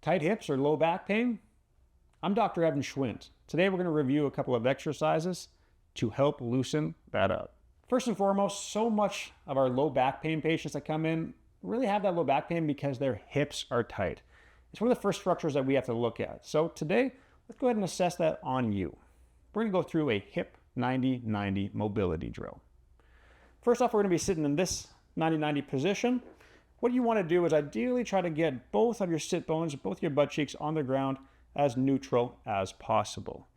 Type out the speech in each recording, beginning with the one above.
Tight hips or low back pain? I'm Dr. Evan Schwindt. Today we're going to review a couple of exercises to help loosen that up. First and foremost, so much of our low back pain patients that come in really have that low back pain because their hips are tight. It's one of the first structures that we have to look at. So today, let's go ahead and assess that on you. We're going to go through a hip 90-90 mobility drill. First off, we're going to be sitting in this 90-90 position. What you want to do is ideally try to get both of your sit bones, both your butt cheeks on the ground as neutral as possible.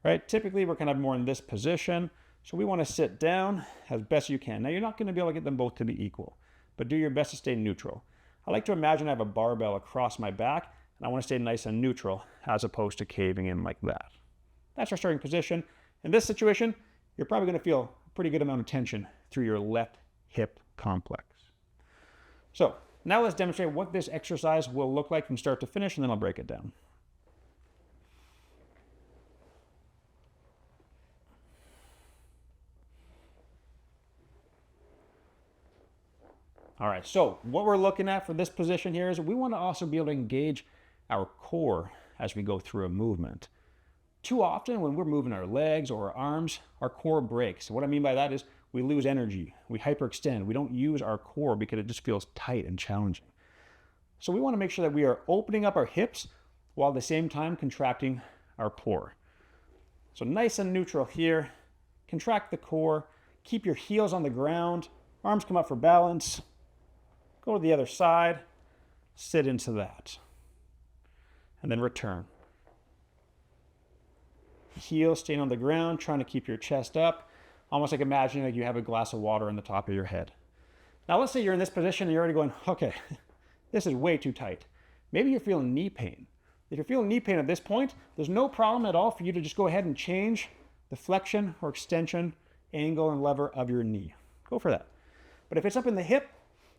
Right? Typically, we're kind of more in this position, so we want to sit down as best you can. Now, you're not going to be able to get them both to be equal, but do your best to stay neutral. I like to imagine I have a barbell across my back, and I want to stay nice and neutral as opposed to caving in like that. That's our starting position. In this situation, you're probably going to feel a pretty good amount of tension through your left hip complex. So now let's demonstrate what this exercise will look like from start to finish, and then I'll break it down. All right, so what we're looking at for this position here is we want to also be able to engage our core as we go through a movement. Too often when we're moving our legs or our arms, our core breaks. What I mean by that is we lose energy, we hyperextend, we don't use our core because it just feels tight and challenging. So we want to make sure that we are opening up our hips while at the same time contracting our core. So nice and neutral here, contract the core, keep your heels on the ground, arms come up for balance, go to the other side, sit into that, and then return. Heels staying on the ground, trying to keep your chest up, almost like imagining like you have a glass of water on the top of your head. Now let's say you're in this position and you're already going, okay, this is way too tight. Maybe you're feeling knee pain. If you're feeling knee pain at this point, there's no problem at all for you to just go ahead and change the flexion or extension angle and lever of your knee. Go for that. But if it's up in the hip,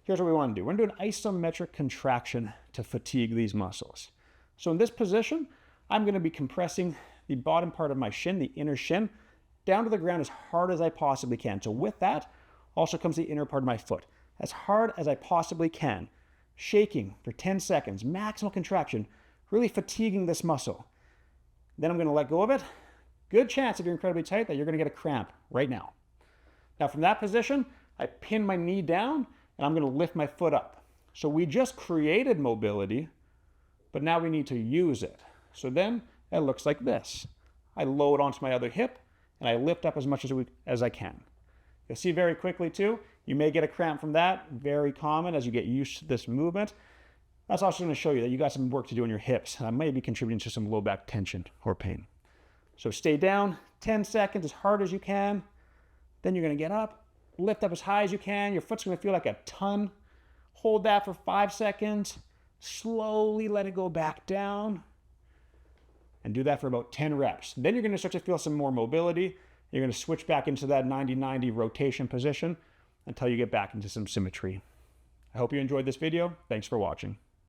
here's what we want to do. We're going to do an isometric contraction to fatigue these muscles. So in this position, I'm going to be compressing the bottom part of my shin, the inner shin, down to the ground as hard as I possibly can. So with that also comes the inner part of my foot. As hard as I possibly can. Shaking for 10 seconds, maximal contraction, really fatiguing this muscle. Then I'm going to let go of it. Good chance if you're incredibly tight that you're going to get a cramp right now. Now from that position, I pin my knee down and I'm going to lift my foot up. So we just created mobility, but now we need to use it. So then it looks like this. I load onto my other hip and I lift up as much as I can. You'll see very quickly too, you may get a cramp from that, very common as you get used to this movement. That's also going to show you that you got some work to do in your hips. That may be contributing to some low back tension or pain. So stay down 10 seconds as hard as you can. Then you're going to get up, lift up as high as you can. Your foot's going to feel like a ton. Hold that for 5 seconds. Slowly let it go back down. And do that for about 10 reps. Then you're going to start to feel some more mobility. You're going to switch back into that 90-90 rotation position until you get back into some symmetry. I hope you enjoyed this video. Thanks for watching.